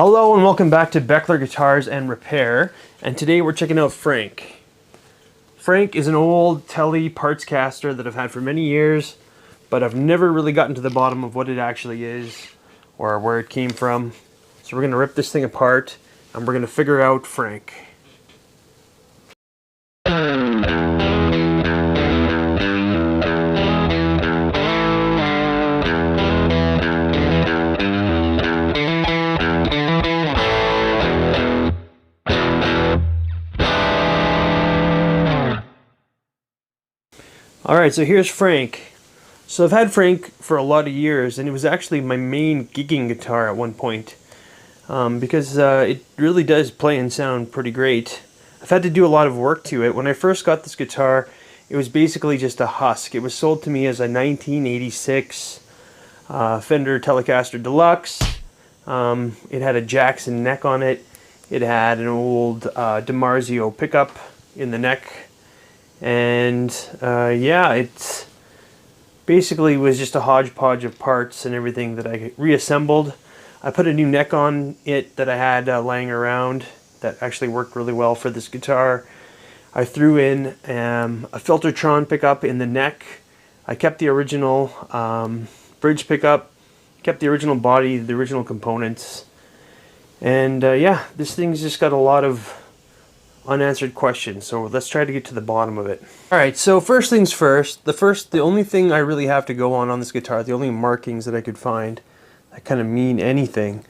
Hello and welcome back to Beckler Guitars and Repair, and today we're checking out Frank. Frank is an old Tele Partscaster that I've had for many years, but I've never really gotten to the bottom of what it actually is or where it came from. So we're going to rip this thing apart and we're going to figure out Frank. Alright, so here's Frank. So I've had Frank for a lot of years, and it was actually my main gigging guitar at one point. Because it really does play and sound pretty great. I've had to do a lot of work to it. When I first got this guitar, it was basically just a husk. It was sold to me as a 1986 Fender Telecaster Deluxe. It had a Jackson neck on it. It had an old DiMarzio pickup in the neck. And yeah, it basically was just a hodgepodge of parts and everything that I reassembled. I put a new neck on it that I had laying around that actually worked really well for this guitar. I threw in a Filtertron pickup in the neck. I kept the original bridge pickup, kept the original body, the original components. And yeah, this thing's just got a lot of unanswered questions, so let's try to get to the bottom of it. Alright, so first things first, the only thing I really have to go on this guitar, the only markings that I could find that kind of mean anything,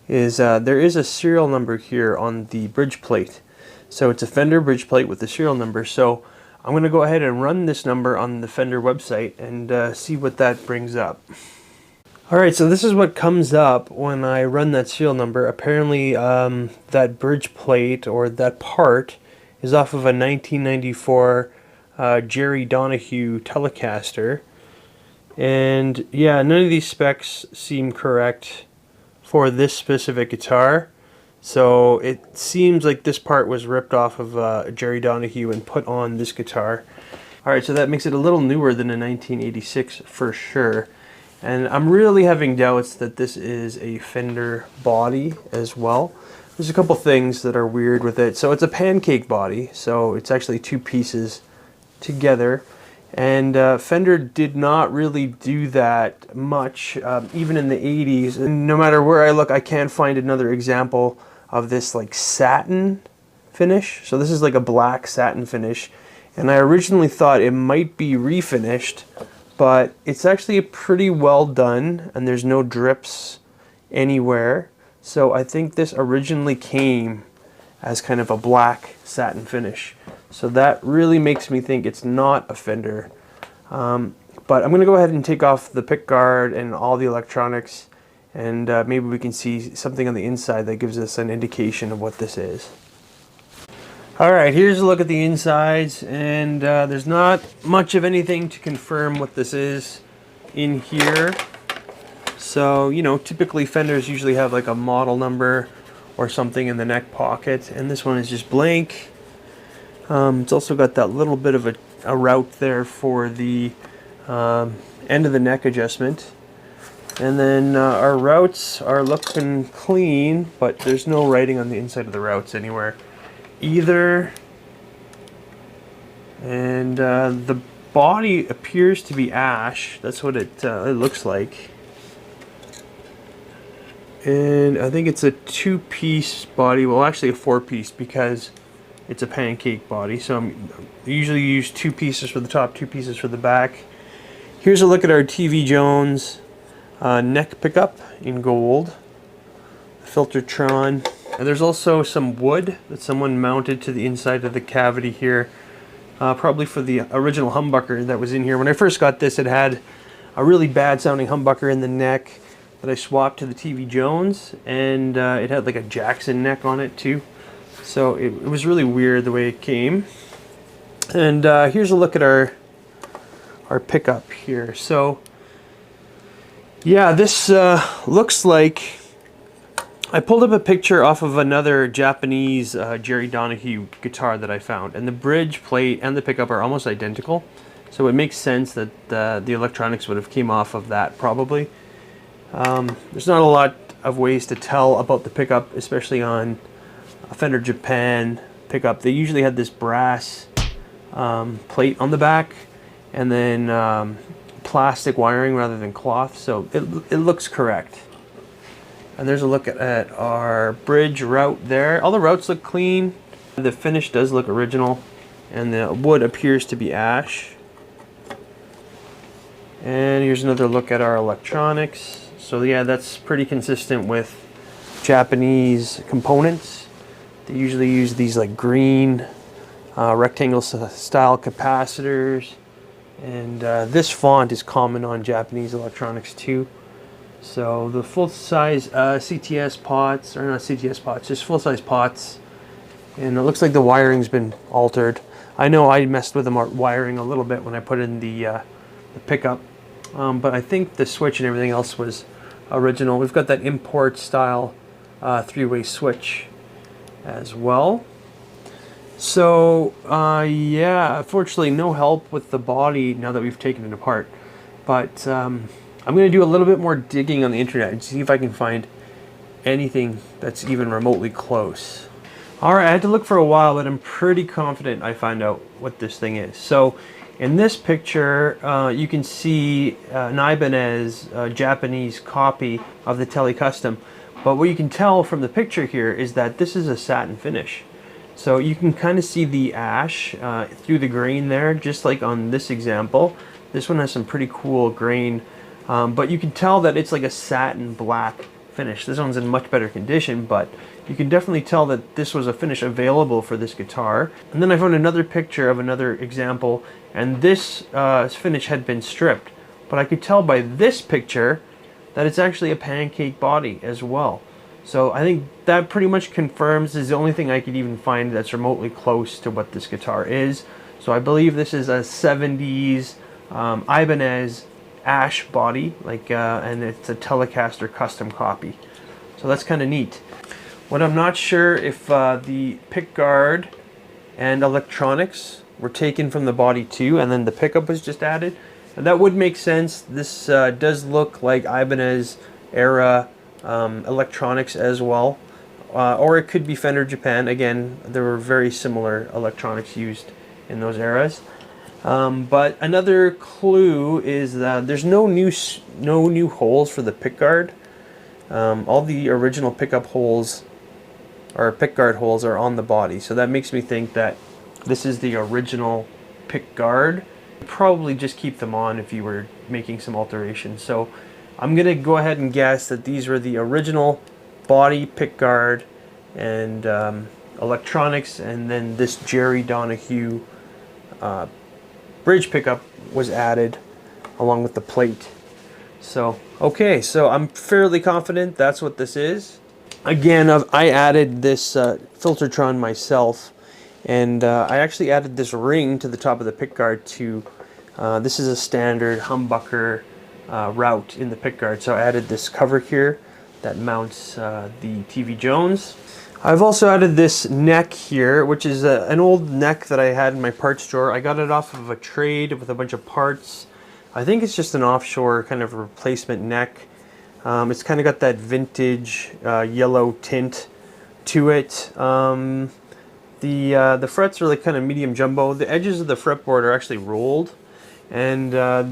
is there is a serial number here on the bridge plate. So it's a Fender bridge plate with the serial number, so I'm going to go ahead and run this number on the Fender website and see what that brings up. Alright, so this is what comes up when I run that serial number. Apparently that bridge plate, or that part, is off of a 1994 Jerry Donahue Telecaster. And yeah, none of these specs seem correct for this specific guitar. So it seems like this part was ripped off of Jerry Donahue and put on this guitar. Alright, so that makes it a little newer than a 1986 for sure. And I'm really having doubts that this is a Fender body as well. There's a couple things that are weird with it. So it's a pancake body, so it's actually two pieces together. And Fender did not really do that much, even in the 80s. And no matter where I look, I can't find another example of this like satin finish. So this is like a black satin finish. And I originally thought it might be refinished, but it's actually pretty well done, and there's no drips anywhere. So I think this originally came as kind of a black satin finish. So that really makes me think it's not a Fender. But I'm going to go ahead and take off the pick guard and all the electronics, and maybe we can see something on the inside that gives us an indication of what this is. Alright, here's a look at the insides, and there's not much of anything to confirm what this is in here. So, you know, typically Fenders usually have like a model number or something in the neck pocket, and this one is just blank. It's also got that little bit of a route there for the end of the neck adjustment. And then our routes are looking clean, but there's no writing on the inside of the routes anywhere either. And the body appears to be ash. That's what it looks like. And I think it's a two-piece body. Well, actually a four-piece, because it's a pancake body. So I usually use two pieces for the top, two pieces for the back. Here's a look at our TV Jones neck pickup in gold. Filtertron. And there's also some wood that someone mounted to the inside of the cavity here. Probably for the original humbucker that was in here. When I first got this, it had a really bad sounding humbucker in the neck that I swapped to the TV Jones. And it had like a Jackson neck on it too. So it was really weird the way it came. And here's a look at our pickup here. So yeah, this looks like, I pulled up a picture off of another Japanese Jerry Donahue guitar that I found, and the bridge plate and the pickup are almost identical, so it makes sense that the electronics would have came off of that probably. There's not a lot of ways to tell about the pickup, especially on a Fender Japan pickup. They usually had this brass plate on the back, and then plastic wiring rather than cloth, so it looks correct. And there's a look at our bridge route there. All the routes look clean. The finish does look original, and the wood appears to be ash. And here's another look at our electronics. So yeah, that's pretty consistent with Japanese components. They usually use these like green rectangle style capacitors, and this font is common on Japanese electronics too. So the full-size CTS pots, or not CTS pots, just full-size pots, and it looks like the wiring's been altered. I know I messed with the wiring a little bit when I put in the pickup, but I think the switch and everything else was original. We've got that import style three-way switch as well. So yeah, unfortunately no help with the body now that we've taken it apart, but I'm going to do a little bit more digging on the internet and see if I can find anything that's even remotely close. Alright, I had to look for a while, but I'm pretty confident I found out what this thing is. So in this picture you can see an Ibanez Japanese copy of the Tele Custom, but what you can tell from the picture here is that this is a satin finish. So you can kind of see the ash through the grain there, just like on this example. This one has some pretty cool grain, but you can tell that it's like a satin black finish. This one's in much better condition, but you can definitely tell that this was a finish available for this guitar. And then I found another picture of another example, and this finish had been stripped. But I could tell by this picture that it's actually a pancake body as well. So I think that pretty much confirms, is the only thing I could even find that's remotely close to what this guitar is. So I believe this is a 70s Ibanez ash body, like, and it's a Telecaster custom copy. So that's kind of neat. What I'm not sure if the pickguard and electronics were taken from the body too, and then the pickup was just added. And that would make sense. This does look like Ibanez era electronics as well, or it could be Fender Japan. Again, there were very similar electronics used in those eras. But another clue is that there's no new holes for the pickguard. All the original pickup holes or pickguard holes are on the body, so that makes me think that this is the original pickguard. Probably just keep them on if you were making some alterations. So I'm gonna go ahead and guess that these were the original body, pickguard, and electronics, and then this Jerry Donahue bridge pickup was added along with the plate. So okay, so I'm fairly confident that's what this is. Again, I added this Filtertron myself, and I actually added this ring to the top of the pickguard to, this is a standard humbucker route in the pickguard, so I added this cover here that mounts the TV Jones. I've also added this neck here, which is an old neck that I had in my parts drawer. I got it off of a trade with a bunch of parts. I think it's just an offshore kind of replacement neck. It's kind of got that vintage yellow tint to it. The frets are like kind of medium jumbo. The edges of the fretboard are actually rolled, and the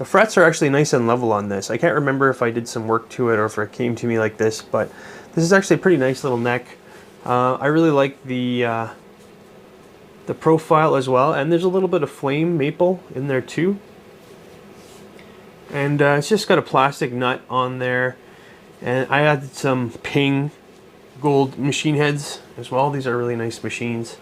frets are actually nice and level on this. I can't remember if I did some work to it or if it came to me like this, but this is actually a pretty nice little neck. I really like the profile as well, and there's a little bit of flame maple in there too. And it's just got a plastic nut on there, and I added some Ping gold machine heads as well. These are really nice machines.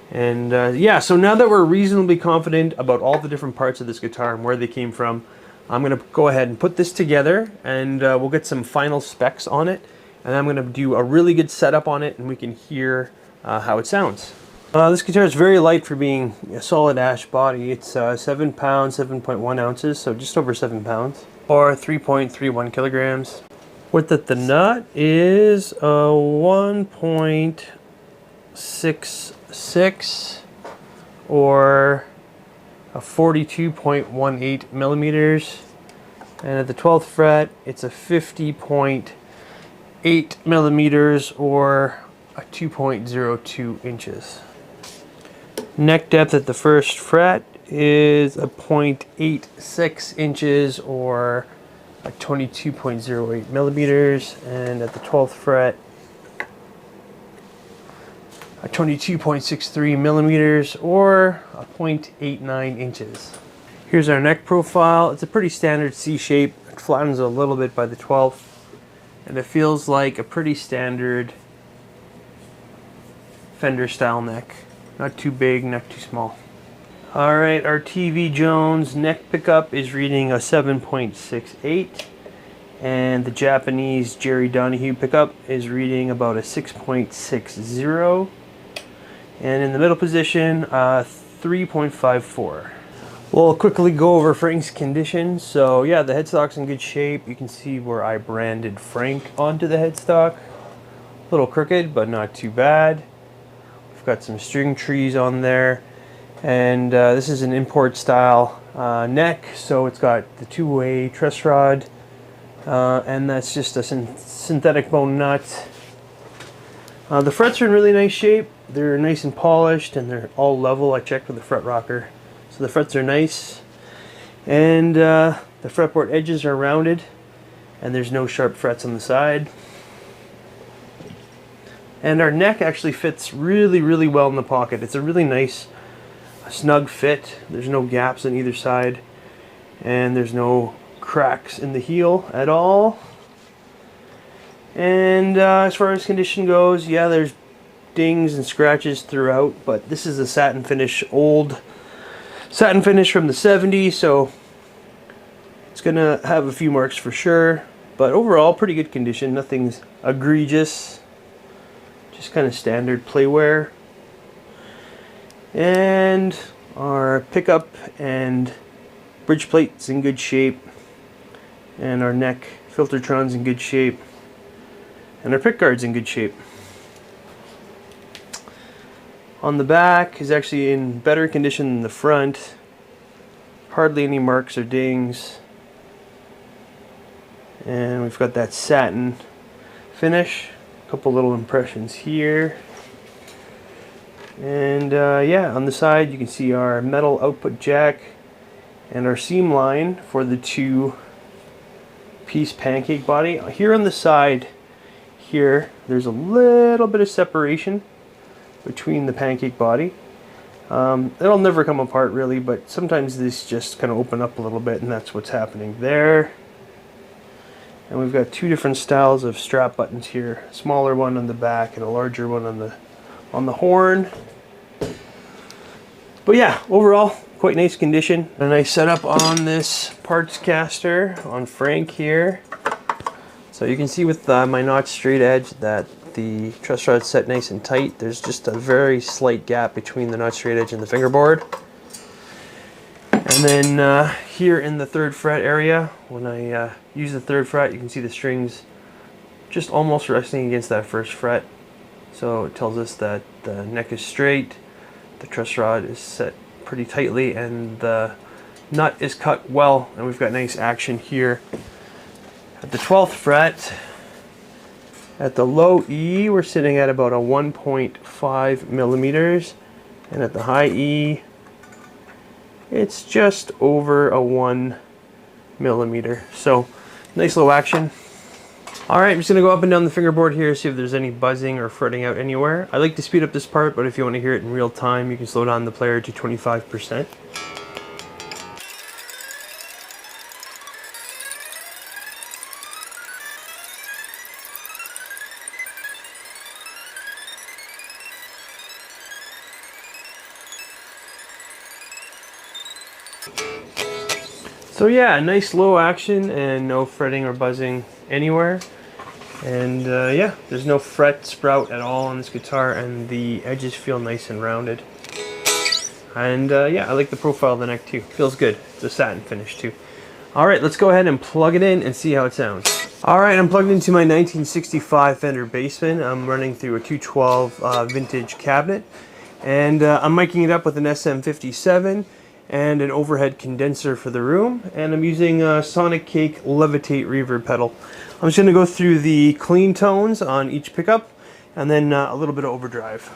And yeah, so now that we're reasonably confident about all the different parts of this guitar and where they came from, I'm going to go ahead and put this together, and we'll get some final specs on it, and I'm going to do a really good setup on it, and we can hear how it sounds. This guitar is very light for being a solid ash body. It's 7 pounds, 7.1 ounces, so just over 7 pounds, or 3.31 kilograms. Width at the nut is 1.66, or 42.18 millimeters. And at the 12th fret, it's a 50.8 millimeters or a 2.02 inches. Neck depth at the 1st fret is a 0.86 inches or a 22.08 millimeters, and at the 12th fret, a 22.63 millimeters or a 0.89 inches. Here's our neck profile. It's a pretty standard C shape. It flattens a little bit by the 12th, and it feels like a pretty standard Fender style neck. Not too big, not too small. Alright, our TV Jones neck pickup is reading a 7.68, and the Japanese Jerry Donahue pickup is reading about a 6.60, and in the middle position, 3.54. We'll quickly go over Frank's condition. So yeah, the headstock's in good shape. You can see where I branded Frank onto the headstock. A little crooked, but not too bad. We've got some string trees on there, and this is an import style neck, so it's got the two-way truss rod, and that's just a synthetic bone nut. The frets are in really nice shape. They're nice and polished, and they're all level. I checked with the fret rocker, so the frets are nice, and the fretboard edges are rounded, and there's no sharp frets on the side. And our neck actually fits really, really well in the pocket. It's a really nice, snug fit. There's no gaps on either side, and there's no cracks in the heel at all. And as far as condition goes, yeah, there's dings and scratches throughout, but this is a satin finish, old satin finish from the 70s, so it's gonna have a few marks for sure. But overall, pretty good condition. Nothing's egregious. Just kind of standard play wear. And our pickup and bridge plate's in good shape, and our neck filtertron's in good shape, and our pickguard's in good shape. On the back is actually in better condition than the front. Hardly any marks or dings, and we've got that satin finish. Couple little impressions here, and yeah, on the side you can see our metal output jack and our seam line for the 2-piece pancake body. Here on the side here, there's a little bit of separation between the pancake body. It'll never come apart really, but sometimes these just kind of open up a little bit, and that's what's happening there. And we've got two different styles of strap buttons here, a smaller one on the back and a larger one on the horn. But yeah, overall, quite nice condition. A nice setup on this Partscaster on Frank here. So you can see with my notch straight edge that the truss rod's set nice and tight. There's just a very slight gap between the notch straight edge and the fingerboard. And then here in the 3rd fret area, when I use the 3rd fret, you can see the strings just almost resting against that 1st fret. So it tells us that the neck is straight, the truss rod is set pretty tightly, and the nut is cut well, and we've got nice action here. At the 12th fret, at the low E, we're sitting at about a 1.5 millimeters, and at the high E, it's just over a 1 millimeter. So nice low action. Alright, I'm just going to go up and down the fingerboard here, see if there's any buzzing or fretting out anywhere. I like to speed up this part, but if you want to hear it in real time, you can slow down the player to 25%. So yeah, nice low action and no fretting or buzzing anywhere. And yeah, there's no fret sprout at all on this guitar, and the edges feel nice and rounded. And yeah, I like the profile of the neck too. Feels good. It's a satin finish too. Alright, let's go ahead and plug it in and see how it sounds. Alright, I'm plugged into my 1965 Fender Bassman. I'm running through a 212 vintage cabinet. And I'm miking it up with an SM57. and an overhead condenser for the room, and I'm using a Sonic Cake Levitate reverb pedal. I'm just going to go through the clean tones on each pickup, and then a little bit of overdrive.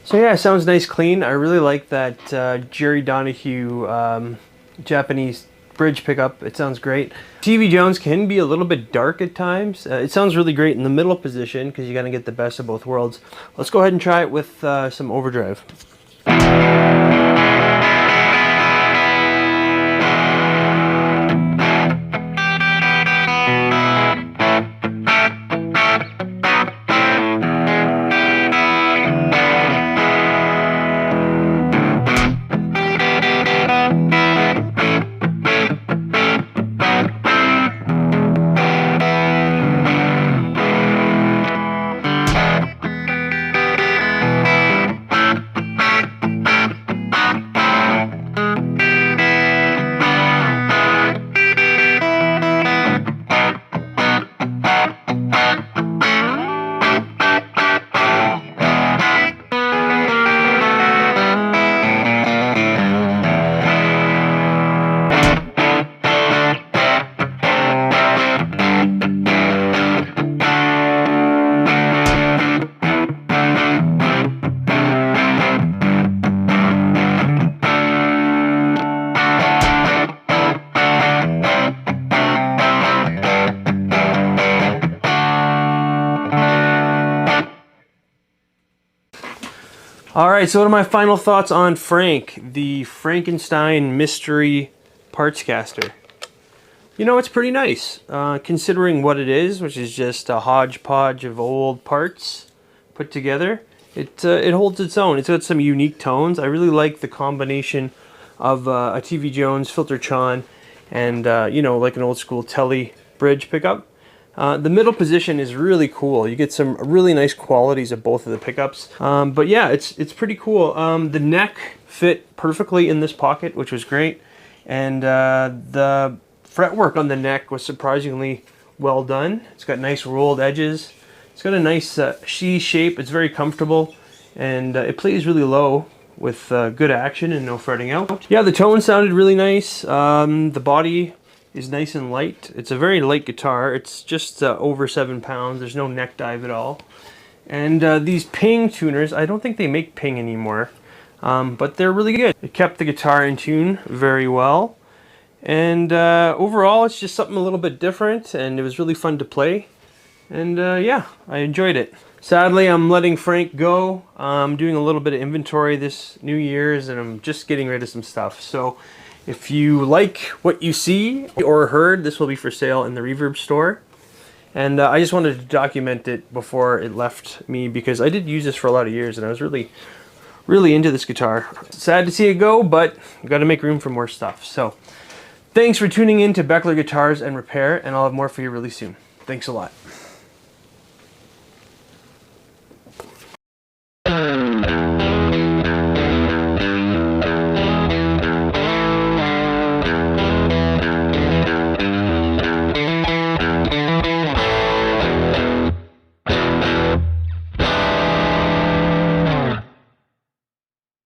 So yeah, it sounds nice, clean. I really like that Jerry Donahue Japanese bridge pickup. It sounds great. TV Jones can be a little bit dark at times. It sounds really great in the middle position because you got to get the best of both worlds. Let's go ahead and try it with some overdrive. Alright, so what are my final thoughts on Frank, the Frankenstein mystery Partscaster? You know, it's pretty nice, considering what it is, which is just a hodgepodge of old parts put together. It holds its own. It's got some unique tones. I really like the combination of a TV Jones Filter Chon and, you know, like an old school Telly bridge pickup. The middle position is really cool. You get some really nice qualities of both of the pickups. But yeah, it's pretty cool. The neck fit perfectly in this pocket, which was great. And the fretwork on the neck was surprisingly well done. It's got nice rolled edges. It's got a nice C shape. It's very comfortable. And it plays really low with good action and no fretting out. Yeah, the tone sounded really nice. The body is nice and light. It's a very light guitar. It's just over 7 pounds. There's no neck dive at all. And these Ping tuners, I don't think they make Ping anymore, but they're really good. It kept the guitar in tune very well. And overall, it's just something a little bit different, and it was really fun to play. And yeah, I enjoyed it. Sadly, I'm letting Frank go. I'm doing a little bit of inventory this New Year's, and I'm just getting rid of some stuff. So if you like what you see or heard, this will be for sale in the Reverb store. And I just wanted to document it before it left me, because I did use this for a lot of years, and I was really into this guitar. Sad to see it go, but I've got to make room for more stuff. So thanks for tuning in to Beckler Guitars and Repair, and I'll have more for you really soon. Thanks a lot.